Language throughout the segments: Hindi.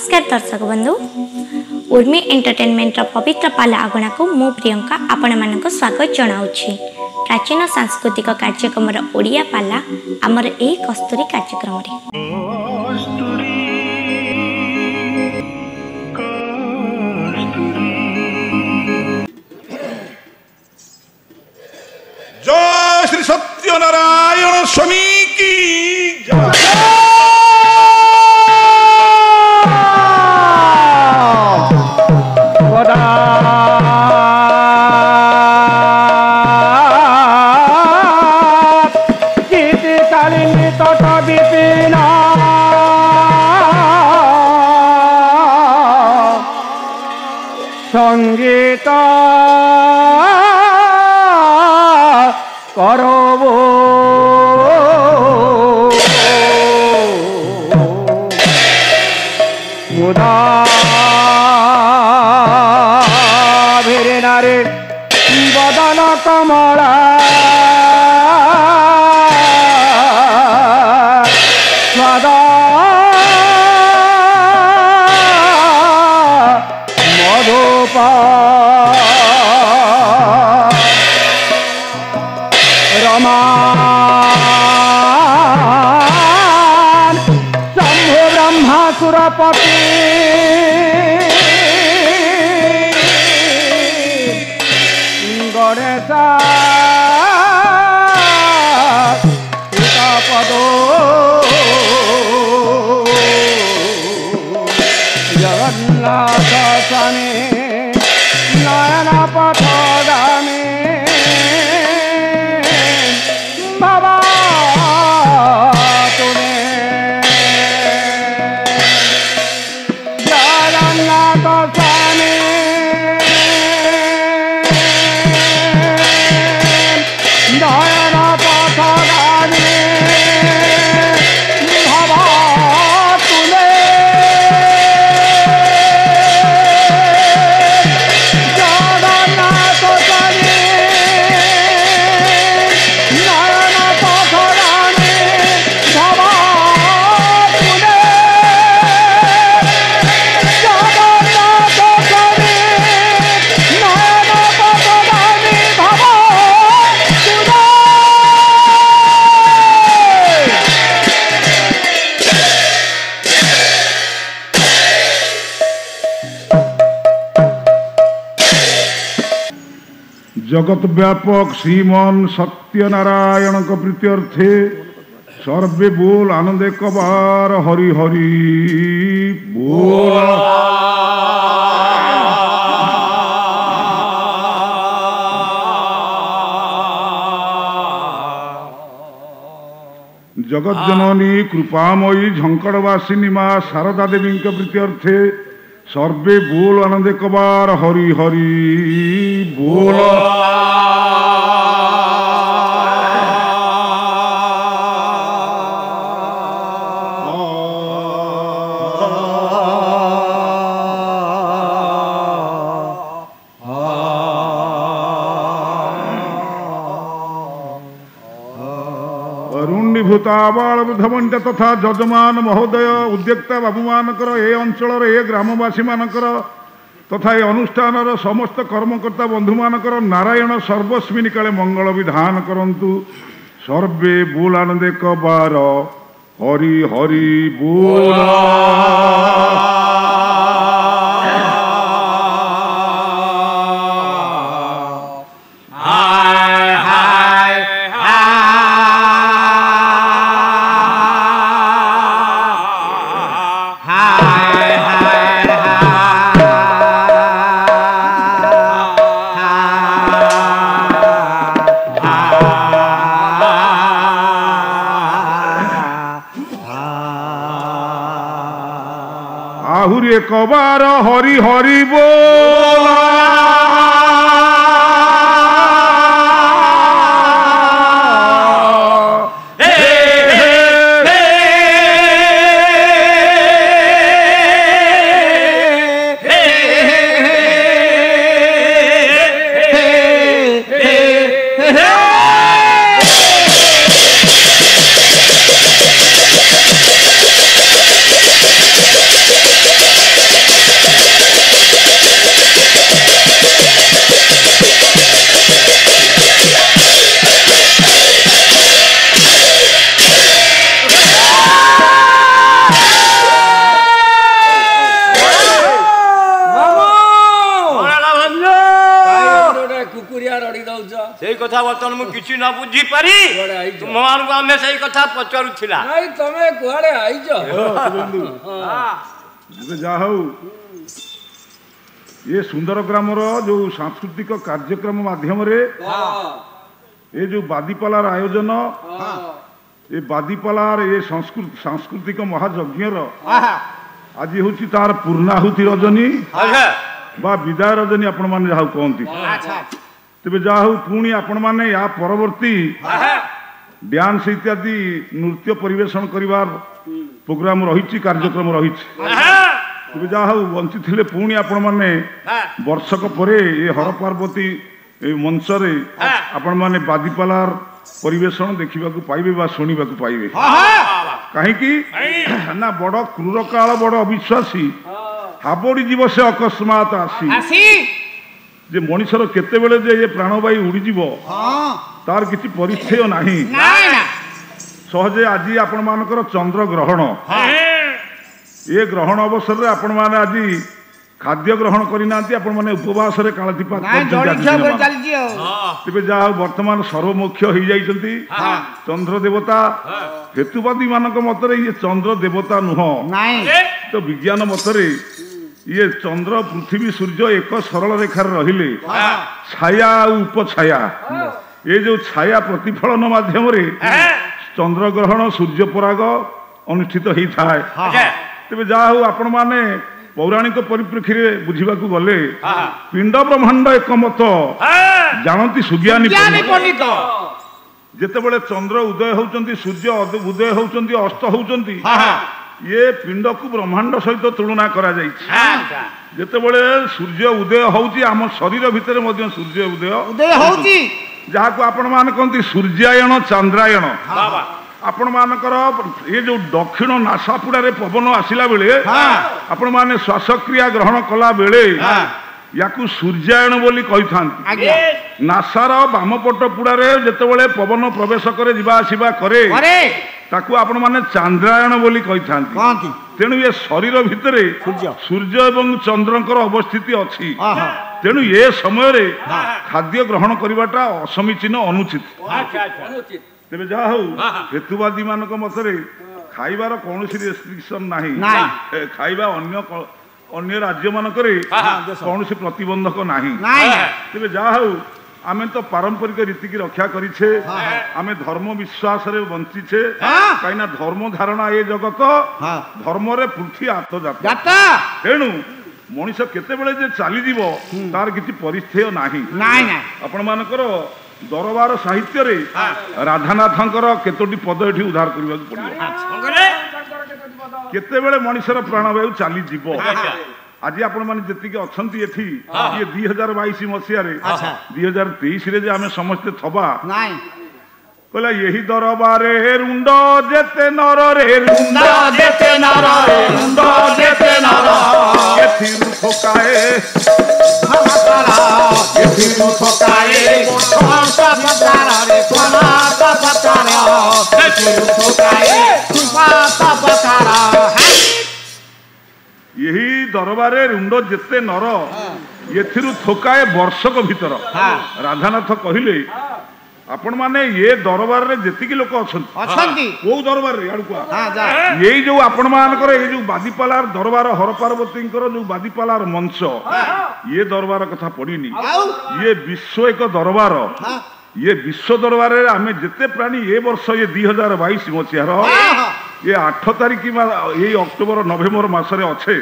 नमस्कार दर्शक बंधु उर्मी एंटरटेनमेंट पवित्र पाला आगणा को मु प्रियंका आपण मानक स्वागत जनाऊँगी। प्राचीन सांस्कृतिक कार्यक्रम ओडिया पाला आमर एही कस्तूरी कार्यक्रम जय श्री सत्यनारायण स्वामी की संगीत करबो मुदा भेरे नारे बदन कमला स्वादा मधुपा रमान शंभु ब्रह्मासुरपति गणेशा पदो जगन्नाथ स्वामी नयन पथगामी बाबा तुने जगन्नाथ स्वामी नयन पथगामी बाबा तुने जगन्नाथ स्वामी नयन पथगामी बाबा तुने जगन्नाथ स्वामी नयन पथगामी बाबा तुने जगत व्यापक श्रीमान सत्यनारायण को प्रीत्यर्थे सर्वे बोल आनंदे कबार हरि हरि बोल। जगत जननी कृपामयी झंकड़वासिनी माँ शारदा देवी के प्रीत्यर्थे सर्वे बोल आनंदे कबार हरि हरि बोल। अरुण्यभूताबाल वृद्धवंट तथा जजमान महोदय उद्योक्ता बाबू मानकर ए अंचल ए ग्रामवासी मानकर तथा ए अनुष्ठान समस्त कर्मकर्ता बंधु मानकर नारायण सर्वस्मिन काले मंगल विधान करंतु सर्वे बोल आनंदे कबार हरि हरि बोल। आहुरी एक बार हरि हरि बोल। ସେଇ କଥା ବର୍ତ୍ତମାନ ମୁଁ କିଛି ନ ବୁଝି ପାରି ତୁମମାନଙ୍କୁ ଆମେ ସେଇ କଥା ପଚାରୁଥିଲା। ନାଇଁ ତମେ କୁଆଡେ ଆଇଛ? ଯାହା ହଉ ଏ ସୁନ୍ଦର ଗ୍ରାମର ଯୋଉ ସାଂସ୍କୃତିକ କାର୍ଯ୍ୟକ୍ରମ ମାଧ୍ୟମରେ ଏ ଯୋଉ ବାଦିପାଲାର ଆୟୋଜନ, ଏ ବାଦିପାଲାର ଏ ସାଂସ୍କୃତିକ ମହାଯଜ୍ଞର ଆଜି ହଉଛି ତାର ପୂର୍ଣ୍ଣାହୁତି ରଜନୀ ବା ବିଦାୟ ରଜନୀ ଆପଣ ମାନେ ଯାହା କହନ୍ତି। ତେବେ ଯାହା ହଉ ପୁଣି ଆପଣ ମାନେ ୟା ପରବର୍ତ୍ତୀ ଡ୍ୟାନ୍ସ ଇତ୍ୟାଦି ନୃତ୍ୟ ପରିବେଷଣ କରିବାର ପ୍ରୋଗ୍ରାମ ରହିଛି, କାର୍ଯ୍ୟକ୍ରମ ରହିଛି। ତେବେ ଯାହା ହଉ ବଞ୍ଚିଥିଲେ ପୁଣି ଆପଣ ମାନେ ବର୍ଷକ ପରେ ଏ ହର ପାର୍ବତୀ ମଞ୍ଚରେ ଆପଣ ମାନେ ବାଦିପାଲାର ପରିବେଷଣ ଦେଖିବାକୁ ପାଇବେ ବା ଶୁଣିବାକୁ ପାଇବେ। କାହିଁକି ନା ବଡ କ୍ରୂର କାଳ, ବଡ ଅବିଶ୍ୱାସୀ ହାବଡି ଯିବ ସେ ଅକସ୍ମାତ ଆସି। ଯେ ମଣିଷର କେତେବେଳେ ଯେ ଏ ପ୍ରାଣବାୟୁ ଉଡ଼ିଯିବ ତାର କିଛି ପରିଚୟ ନାହିଁ। ସହଜେ ଆଜି ଆପଣ ମାନଙ୍କର ଚନ୍ଦ୍ର ଗ୍ରହଣ, ଏ ଗ୍ରହଣ ଅବସରରେ ଆପଣ ମାନେ ଆଜି ଖାଦ୍ୟ ଗ୍ରହଣ କରିନାହାନ୍ତି, ଆପଣ ମାନେ ଉପବାସରେ କାଳତିପାତ କରୁଛନ୍ତି। ତେବେ ଯାହା ହଉ ବର୍ତ୍ତମାନ ସର୍ବମୁଖ୍ୟ ହେଇଯାଇଛନ୍ତି ଚନ୍ଦ୍ର ଦେବତା। ହେତୁବାଦୀ ମାନଙ୍କ ମତରେ ଇଏ ଚନ୍ଦ୍ର ଦେବତା ନୁହଁ, ତ ବିଜ୍ଞାନ ମତରେ ଇଏ ଚନ୍ଦ୍ର ପୃଥିବୀ ସୂର୍ଯ୍ୟ ଏକ ସରଳ ରେଖାରେ ରହିଲେ ଛାୟା ଆଉ ଉପଛାୟା, ଏ ଯୋଉ ଛାୟା ପ୍ରତିଫଳନ ମାଧ୍ୟମରେ ଚନ୍ଦ୍ର ଗ୍ରହଣ ସୂର୍ଯ୍ୟ ପରାଗ ଅନୁଷ୍ଠିତ ହେଇଥାଏ। ତେବେ ଯାହା ହଉ ଆପଣ ମାନେ ପୌରାଣିକ ପରିପ୍ରେକ୍ଷୀରେ ବୁଝିବାକୁ ଗଲେ ପିଣ୍ଡ ବ୍ରହ୍ମାଣ୍ଡ ଏକମତ ଜାଣନ୍ତି ସୁଜ୍ଞାନୀ ପଣ୍ଡିତ। ଯେତେବେଳେ ଚନ୍ଦ୍ର ଉଦୟ ହଉଛନ୍ତି, ସୂର୍ଯ୍ୟ ଉଦୟ ହଉଛନ୍ତି, ଅସ୍ତ ହଉଛନ୍ତି, ଇଏ ପିଣ୍ଡକୁ ବ୍ରହ୍ମାଣ୍ଡ ସହିତ ତୁଳନା କରାଯାଇଛି। ଯେତେବେଳେ ସୂର୍ଯ୍ୟ ଉଦୟ ହଉଛି ଆମ ଶରୀର ଭିତରେ ମଧ୍ୟ ସୂର୍ଯ୍ୟ ଉଦୟ ହଉଛି, ଯାହାକୁ ଆପଣ ମାନେ କହନ୍ତି ସୂର୍ଯ୍ୟାୟଣ ଚନ୍ଦ୍ରାୟଣ। ଆପଣ ମାନଙ୍କର ଏ ଯୋଉ ଦକ୍ଷିଣ ନାସାପୁଡାରେ ପବନ ଆସିଲା ବେଳେ ଆପଣ ମାନେ ଶ୍ୱାସକ୍ରିୟା ଗ୍ରହଣ କଲା ବେଳେ ୟାକୁ ସୂର୍ଯ୍ୟାୟଣ ବୋଲି କହିଥାନ୍ତି। ନାସାର ବାମପଟ ପୁଡାରେ ଯେତେବେଳେ ପବନ ପ୍ରବେଶ କରେ, ଯିବା ଆସିବା କରେ, ତାକୁ ଆପଣ ମାନେ ଚାନ୍ଦ୍ରାୟଣ ବୋଲି କହିଥାନ୍ତି। ତେଣୁ ଏ ଶରୀର ଭିତରେ ସୂର୍ଯ୍ୟ ଏବଂ ଚନ୍ଦ୍ରଙ୍କର ଅବସ୍ଥିତି ଅଛି। ତେଣୁ ଏ ସମୟରେ ଖାଦ୍ୟ ଗ୍ରହଣ କରିବାଟା ଅସମୀଚୀନ, ଅନୁଚିତ। ତେବେ ଯାହା ହଉ ହେତୁବାଦୀ ମାନଙ୍କ ମତରେ ଖାଇବାର କୌଣସି ରେଷ୍ଟ୍ରିକ୍ସନ ନାହିଁ, ଖାଇବା ଅନ୍ୟ ରାଜ୍ୟ ମାନଙ୍କରେ କୌଣସି ପ୍ରତିବନ୍ଧକ ନାହିଁ। ତେବେ ଯାହା ହଉ ଆମେ ତ ପାରମ୍ପରିକ ରୀତିକି ରକ୍ଷା କରିଛେ, ଆମେ ଧର୍ମ ବିଶ୍ୱାସରେ ବଞ୍ଚିଛେ। କାହିଁକିନା ଧର୍ମ ଧାରଣା ଏ ଜଗତ, ଧର୍ମରେ ପୃଥ୍ୱୀ ଆତ୍ମଜାତ। ତେଣୁ ମଣିଷ କେତେବେଳେ ଯେ ଚାଲିଯିବ ତାର କିଛି ପରିଚୟ ନାହିଁ। ଆପଣ ମାନଙ୍କର ଦରବାର ସାହିତ୍ୟରେ ରାଧାନାଥଙ୍କର କେତୋଟି ପଦ ଏଠି ଉଦ୍ଧାର କରିବାକୁ ପଡିବ। କେତେବେଳେ ମଣିଷର ପ୍ରାଣବାୟୁ ଚାଲିଯିବ। ଆଜି ଆପଣ ମାନେ ଯେତିକି ଅଛନ୍ତି ଏଠି, ଇଏ 2022 ମସିହାରେ 2023ରେ ଯେ ଆମେ ସମସ୍ତେ ଥବା କହିଲା ଏହି ଦରବାରେ ରୁଣ୍ଡ ଯେତେ ନରରେ ରୁଣ୍ଡ ଯେତେ ନରରେ ରୁଣ୍ଡ ଯେତେ ନର ଏଥିରୁ ଥୋକାଏ ଏଥିରୁ ଥୋକାଏ ଏହି ଦରବାରେ ରୁଣ୍ଡ ଯେତେ ନର ଏଥିରୁ ଥୋକାଏ ବର୍ଷକ ଭିତର। ରାଧାନାଥ କହିଲେ आपण माने ये दरबार रे जेतिकी लोक अछंती को दरबार रे आडू ये जो आपण मानकर ये जो बादीपालार दरबार हर पार्वतींकर जो बादीपालार मंच ये दरबार कथा पड़ीनी ये विश्व एक दरबार ये विश्व दरबार रे आमे जेते प्राणी ये वर्ष ये 2022 मसिहार ये 8 तारिख ये अक्टोबर नवेम्बर मासरे अच्छे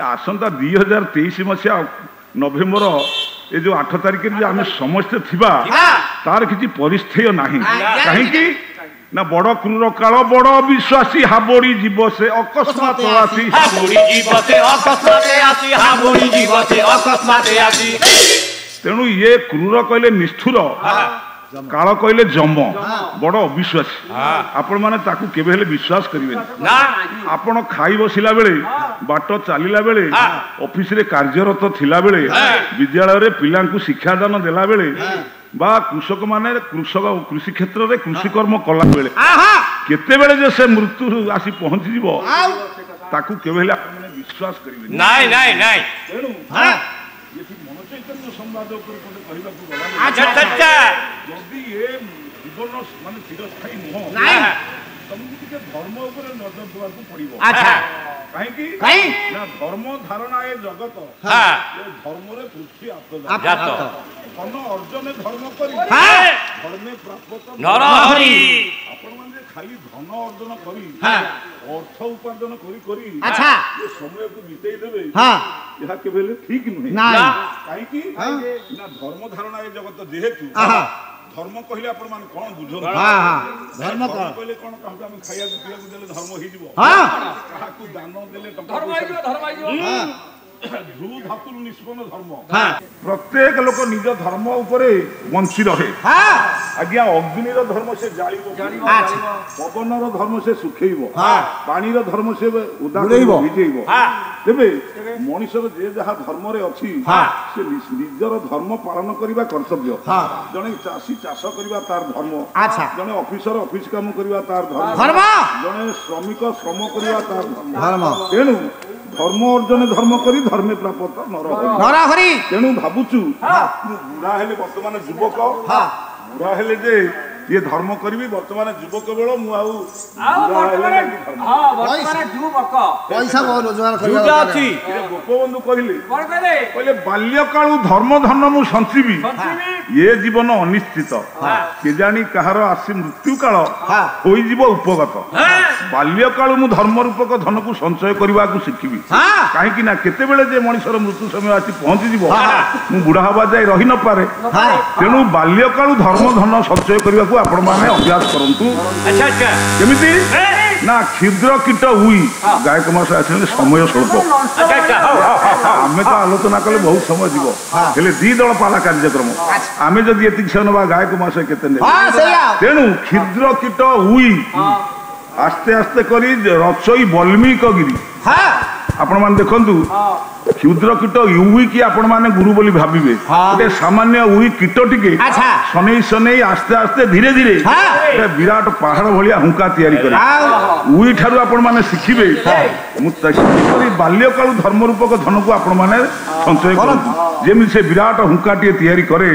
आसंता 2023 मसिहा नवेम्बर ये जो 8 तारिख आम समस्ते थिबा तार किसी परिस्थेय नहीं कहीं ना बड़ क्रूर काल बड़ विश्वासी हाबोड़ी जीव से अकस्मात आसी तेणु ये क्रूर कहले निष्ठुर काल कहले जम बड़ अविश्वासी आपण माने ताकू केबे हेले विश्वास करिवे आपण खाई बसिला बेले बाट चलीला बेले ऑफिस रे कार्यरत थिला बेले विद्यालय रे पिलांकू शिक्षादान देला बेले बा कृषक माने कृषि क्षेत्र रे कृषि कर्म कला बेले केते बेले जे से मृत्यु आसी पहुंची जीवो ताकू केबे हेले आपण माने विश्वास करिवे नाही नाही नाही तेणु ଚୈତନ୍ୟ ସମ୍ବାଦ ଉପରେ ଗୋଟେ କହିବାକୁ ଗଲା ଆଚ୍ଛା ଆଚ୍ଛା ଯଦି ଏ ଜୀବନ ମାନେ ଚିରସ୍ଥାୟୀ ନୁହଁ ତମକୁ ଟିକେ ଧର୍ମ ଉପରେ ନଜର ଦେବାକୁ ପଡିବ। ଆଚ୍ଛା କାହିଁକି ନା ଧର୍ମ ଧାରଣା ଏ ଜଗତ ଏ ଧର୍ମରେ ପୃଥ୍ୱୀ ଜାତ ଧନ ଅର୍ଜନ ଧର୍ମ କରି ଧର୍ମେ ପ୍ରାପ୍ତ ନରହରି ଆପଣମାନେ ଖାଲି ଧନ ଅର୍ଜନ କରି ଅର୍ଥ ଉପାର୍ଜନ କରି କରି ଏ ସମୟକୁ ବିତେଇ ଦେବେ ଏହା କେବେ ହେଲେ ଠିକ ନୁହେଁ। କାହିଁକି ନା ଧର୍ମ ଧାରଣା ଏ ଜଗତ ଯେହେତୁ ଧର୍ମ କହିଲେ ଆପଣ ମାନେ କଣ ବୁଝନ୍ତି? ଧର୍ମ କହିଲେ କଣ କାହାକୁ ଆମେ ଖାଇବାକୁ ପିଇବାକୁ ଦେଲେ ଧର୍ମ ହେଇଯିବ? କାହାକୁ ଦାନ ଦେଲେ ଧ୍ରୁ ଧାତୁରୁ ନିଷ୍ପନ୍ନ ଧର୍ମ। ପ୍ରତ୍ୟେକ ଲୋକ ନିଜ ଧର୍ମ ଉପରେ ବଞ୍ଚି ରହେ। ଆଜ୍ଞା ଅଗ୍ନିର ଧର୍ମ ସେ ଜାଳିବ, ପବନର ଧର୍ମ ସେ ଶୁଖେଇବ, ପାଣିର ଧର୍ମ ସେ ଭିଜେଇବ। ତେବେ ମଣିଷର ଯେ ଯାହା ଧର୍ମରେ ଅଛି ସେ ନିଜର ଧର୍ମ ପାଳନ କରିବା କର୍ତ୍ତବ୍ୟ। ଜଣେ ଚାଷୀ ଚାଷ କରିବା ତାର ଧର୍ମ, ଜଣେ ଅଫିସର ଅଫିସ କାମ କରିବା ତାର ଧର୍ମ, ଜଣେ ଶ୍ରମିକ ଶ୍ରମ କରିବା ତାର ଧର୍ମ। ତେଣୁ ଧର୍ମ ଅର୍ଜନ ଧର୍ମ କରି ଧର୍ମେ ପ୍ରାପ୍ତ ନରହରି। ତେଣୁ ଭାବୁଛୁ ମୁଁ ବୁଢା ହେଲେ ବର୍ତ୍ତମାନ ଯୁବକ, ବୁଢା ହେଲେ ଯେ ये धर्म करी बर्तमान युवक बेल पैसा रोजगार गोपबंधु कहले बाल्यकालू धर्म धन मु संचीबी ये जीवन अनिश्चित केजाणी कहार आसी मृत्यु काल हो उपगत बाल्यकालू मु धर्म रूपक धन को संचय करने को शिखी कहीं केतेबेले जे मनुष्यर मृत्यु समय आसी पहुंची मु बुढ़ा हवा जाए रही न पारे तेणु बाल्यकालू धर्म धन संचय करने को आपण माने अभ्यास करंतु। अच्छा अच्छा केमिति ना क्षुद्र कीट हुई गायक मास आछले समय स्वल्प आमे तो आलोचना कले बहुत समय जीव हेले दी दल पाला कार्यक्रम आमे जदि एति समय नबा गायक मास केते ने तेणु क्षुद्र कीट हुई आस्ते आस्ते करी रचई वाल्मीकि गिरी आपण मान देखंतु क्षुद्र कीट उई कि आपण माने गुरु बोली भाबिबे गोटे सामान्य उई कीट टिके सनै सनै आस्ते आस्ते धीरे धीरे गोटे विराट पहाड़ भलिया हुंका तैयारी करे उई ठारू आपण माने शिखिबे मुक्ति बाल्यकाल धर्म रूपक धन को आपण माने संचय करंतु जेमि से विराट हुंका टिए तैयारी करे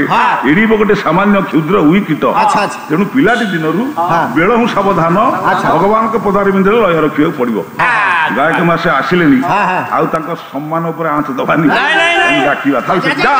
एडी गोटे सामान्य क्षुद्र उई कीट तेणु पिलाटी दिनरू बेलहु सावधान भगवान के पदार बिंदे लय रखियो पड़िबो गायक मासे आसिलेनी आउ तांका सम्मान ऊपर आंच दबानी डाकिबा थाल से जा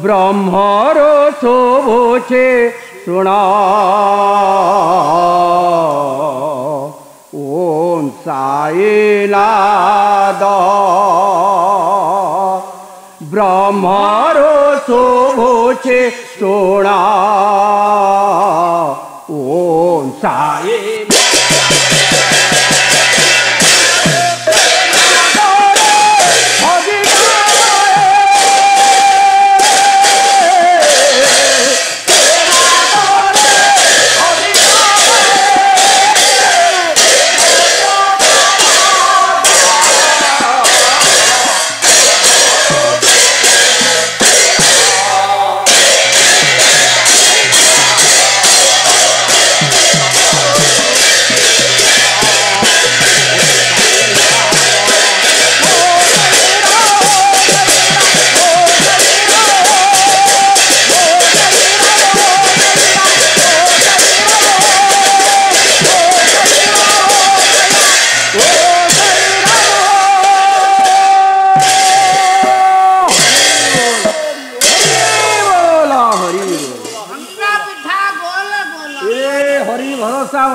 ब्रह्मरो शोभोचे सुना ओम साईनाद ब्रह्मरो शोभोचे बोचे सोना ओम साई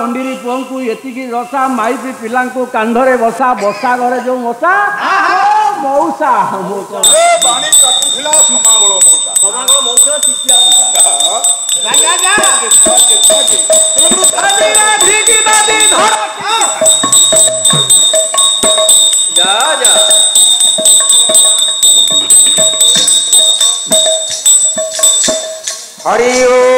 अंडीरी पुओं को एतिकी रसा माइपी पिला कांधरे बसा बसा घरे जो मशा मौसा मौसा हरि ओ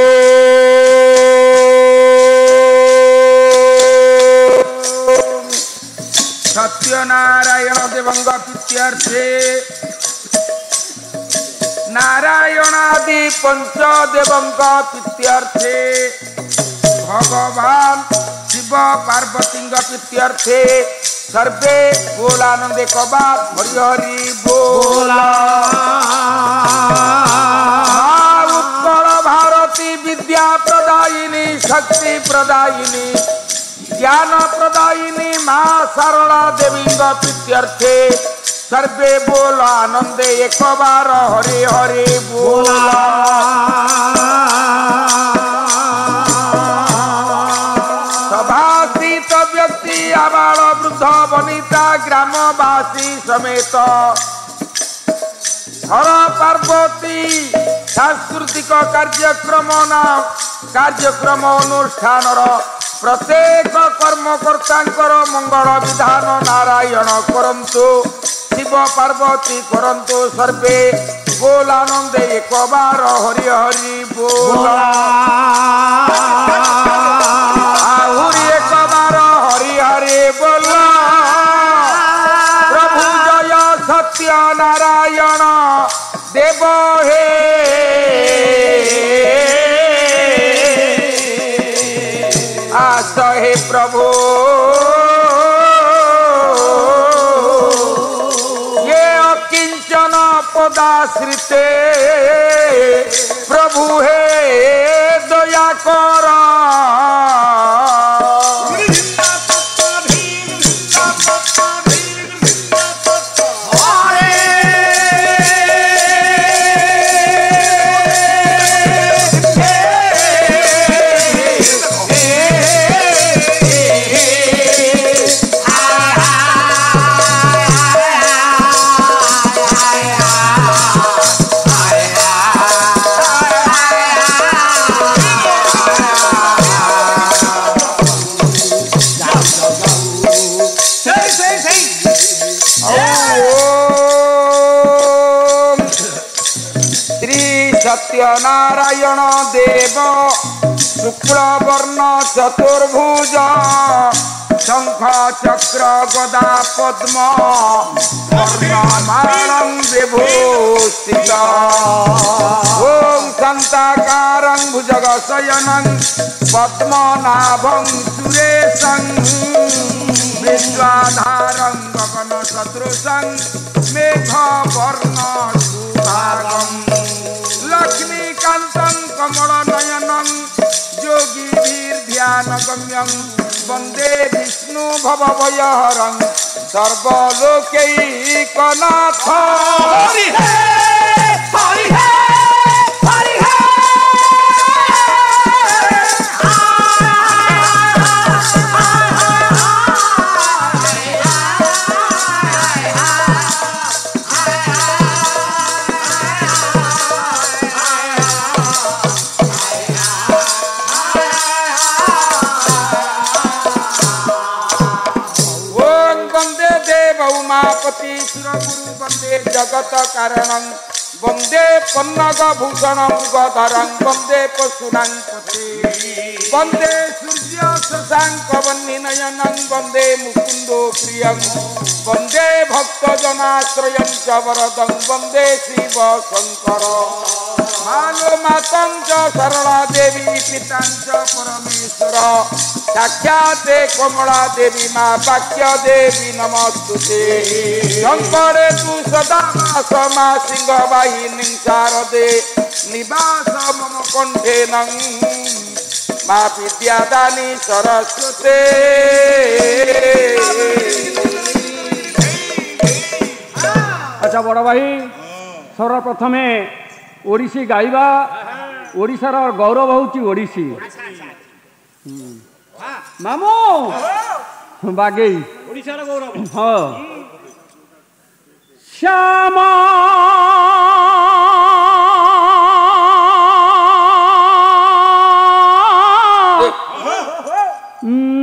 सत्यनारायण देवंग प्रीत्यर्थे नारायणादि पंचदेवंग प्रीत्यर्थे भगवान शिव पार्वती प्रीत्यर्थे सर्वे बोलानंदे कबात हरि हरि बोला उत्तर भारती विद्या प्रदायिनी शक्ति प्रदायिनी ज्ञान प्रदायिनी माँ सरला देवी प्रीत्यर्थे सर्वे बोल आनंदे एक बार हरे हरे बोला सभास्थित व्यक्ति आबाल वृद्ध वनिता ग्रामवासी समेत हर पार्वती सांस्कृतिक कार्यक्रम अनुष्ठान प्रत्येक कर्मकर्ता मंगल विधान नारायण करंतु शिव पार्वती करंतु सर्वे बोल आनंदे एक बार हरि हरि बोला आहुरी एक बार हरि हरि बोला प्रभु जय सत्य नारायण देव हे आस हे प्रभु ये अकिंचन पदाश्रिते प्रभु हे दया कर सत्यनारायण देव शुक्ल वर्ण चतुर्भुज शंख चक्र गदा पद्म वर्णमालं विभूषित ओम शांताकारं भुजगशयनं पद्मनाभं सुरेशं विश्वाधारं गगनसदृशं मेघवर्ण सुभागम् लक्ष्मीकान्तं कमलनयनं योगिभिर्ध्यानगम्यं वन्दे विष्णु भवभयहरं सर्वलोकैकनाथ हरि हे हरि हे हरि हे गुरु वंदे जगत कारणं वंदे पन्नग भूषण मृगधरं वंदे पशुनां पते वंदे सूर्य शशांक वह्निनयनं वंदे मुकुंदो प्रियं वंदे भक्तजनाश्रयं च वरदं वंदे शिव शंकर मालो मातं च सरला देवी पितां च परमेश्वर साक्षात् कमला देवी मां वाक्य देवी नमस्तुते शंकरे तु सदा समा सिंह वाहिनी शारदे निवास मम कंठे नं मा विद्यादानी सरस्वते। अच्छा बड़ भाई सर्वप्रथमे ओडिसी गाइबा ओडिशार गौरव होची ओडिसी मामू बागेई ओडिशार गौरव हाँ श्यामा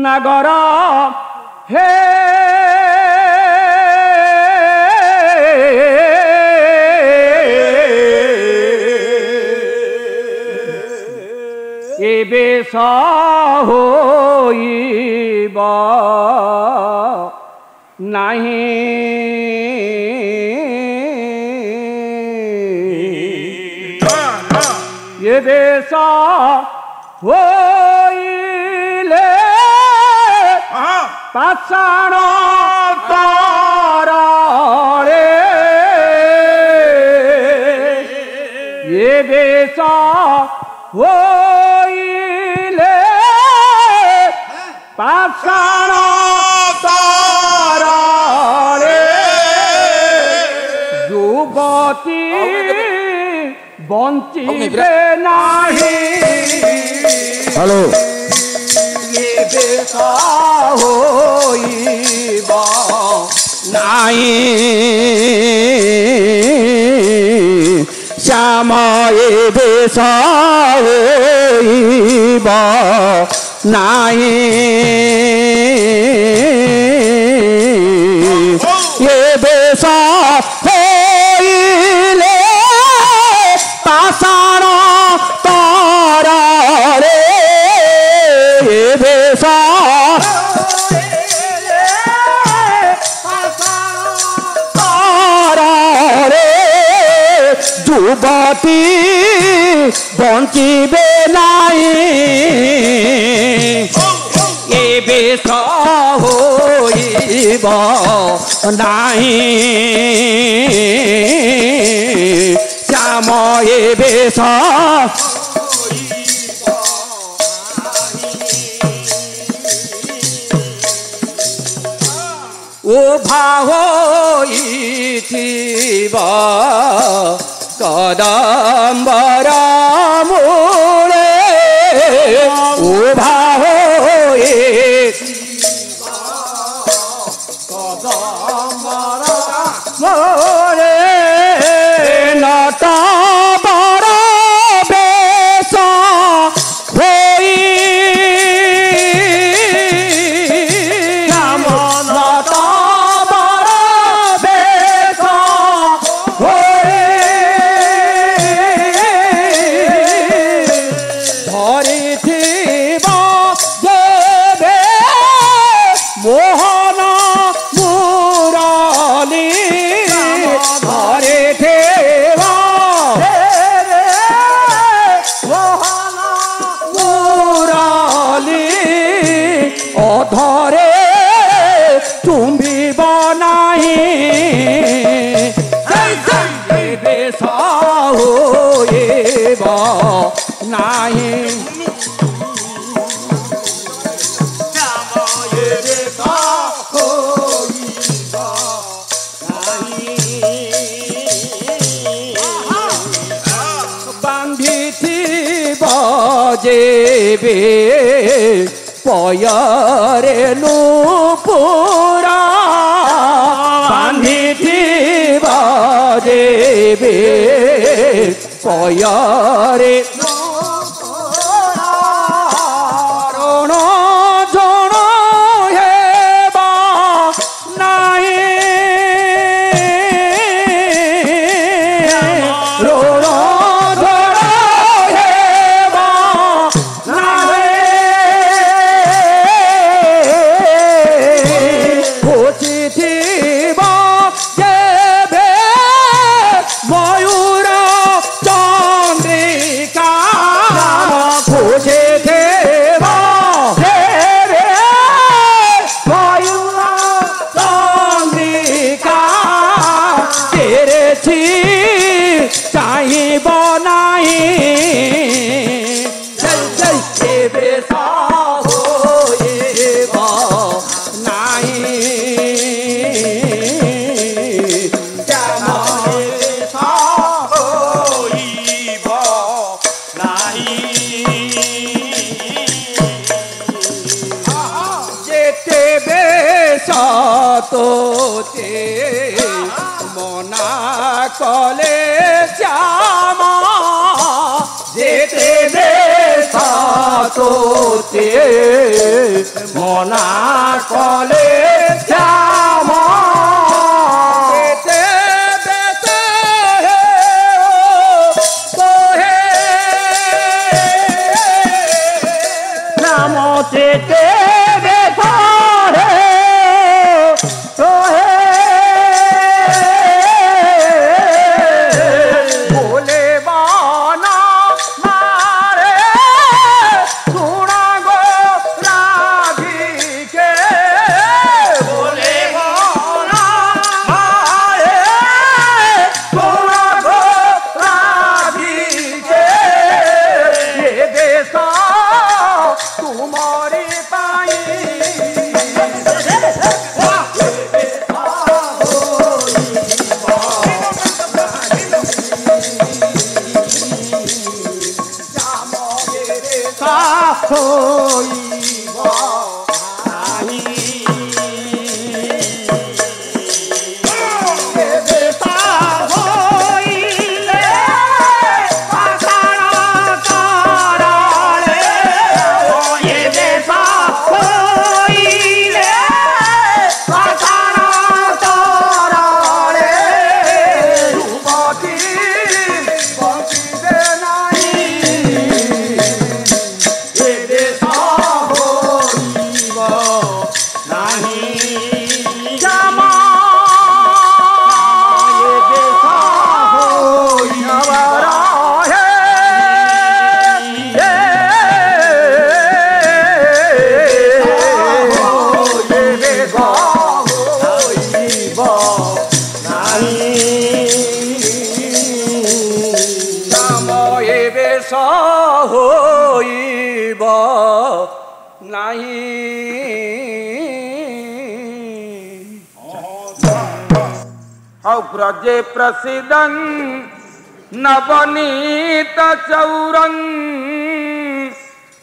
नगर हे बेस होइबा नहीं ये बेस होइले पाषाण तारे ये बेस होइले पाषाण तारे युवती बंचिबे नाही हेलो ये बेसा होइबा नाही श्यामा ये बेसा होइबा नाही ये बेसा होइले पाषाण तारा रे ये बेसा तारा रे युवती बंचिबे नाही ये बेस होइबा नाही श्याम ये बेस उभा होइथिबा कदम्बर मूले उभा होए कदम्बर मूले नटा बर बेस होई नटा बर बेस होई धरिथिबा देवे मोहन मुरली धरिथिबा देवे मोहन मुरली अधरे चुंबिब नाही बेस होइब नाही बांधिथिब जेबे पयरे नुपुरा बांधिथिब जेबे पयरे रण जन हेबा नाही ନାହିଁ যেতেবে সতোতে মনা কলে শ্যামা যেতেবে সতোতে মনা কলে শ্যামা যেতে বেথারে তোহে বলে বানা মারে শুনা গো রাধিকে বলে বানা মারে শুনা গো রাধিকে এ দেশ तुम्हारी पाई होइब नहीं हौ ब्रजे प्रसिद्धं नवनीत चौरं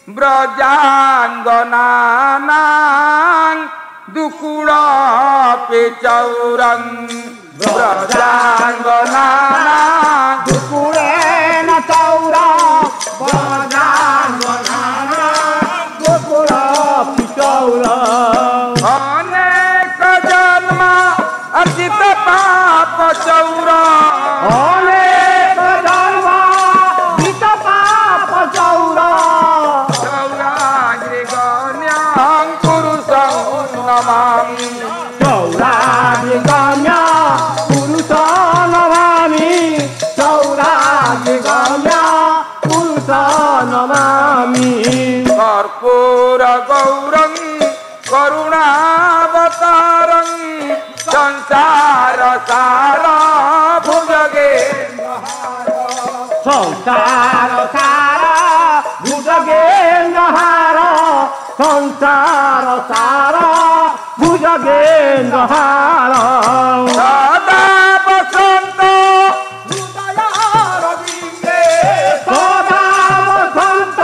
ब्रजांगनानां दुकुड़ापि चौरं ब्रजांगनानां दुकुड़े न चौरा ब्रजांगनानां दुकुड़ापि चौरा अनेक जन्म अर्जित पाप चौरा अनेक जन्म अर्जित पाप चौरा चौराग्निगण्यं पुरुषं नमामि चौराग्निगण्य पुरुष नमामि चौराग्निगण्य पुरुष नमामि कर्पूर गौरं करुणावतारं संसार सार भुजगे संसार सार भुजगेन्द्रहार संसार सार भुजगेन्द्रहार सदा बसंत हृदयारविन्दे सदा वसन्त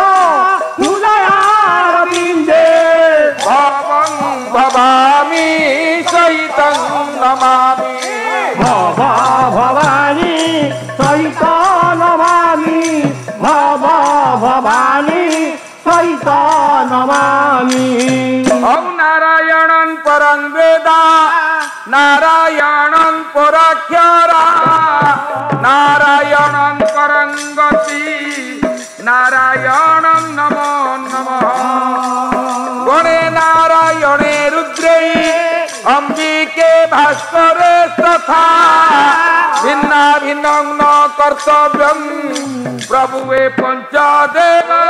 हृदयारविन्दे भवं भवामि सहितं नमामि भवा भवानी सहित नमामि भवा भवानी सहित नमामि ॐ नारायणं परं वेदा नारायणं पराक्षरा नारायणं परं गति नारायणं नमो नमः गणे नारायणे रुद्रे अंबिके भास्करे तथा भिन्ना भिन्नं न कर्तव्यं प्रभुवे पंचदेवा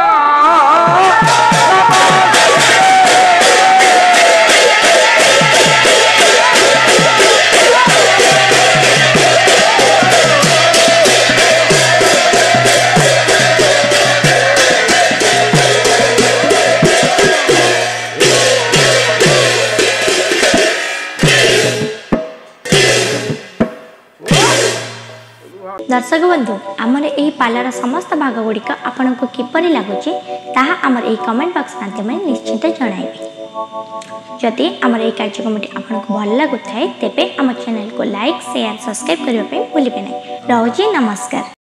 दर्शक बंधु आमर यही पालार समस्त भाग गुड़िक आपण को किपरि लगुच ताहा आमर यही कमेंट बॉक्स माध्यम निश्चित जणाइबे। जदि आमर यही कार्यक्रमटी आपन को भल लगुଥାଏ तेबे आम चैनल को लाइक शेयर सब्सक्राइब करने भूलिबे नहीं। रहुछि नमस्कार।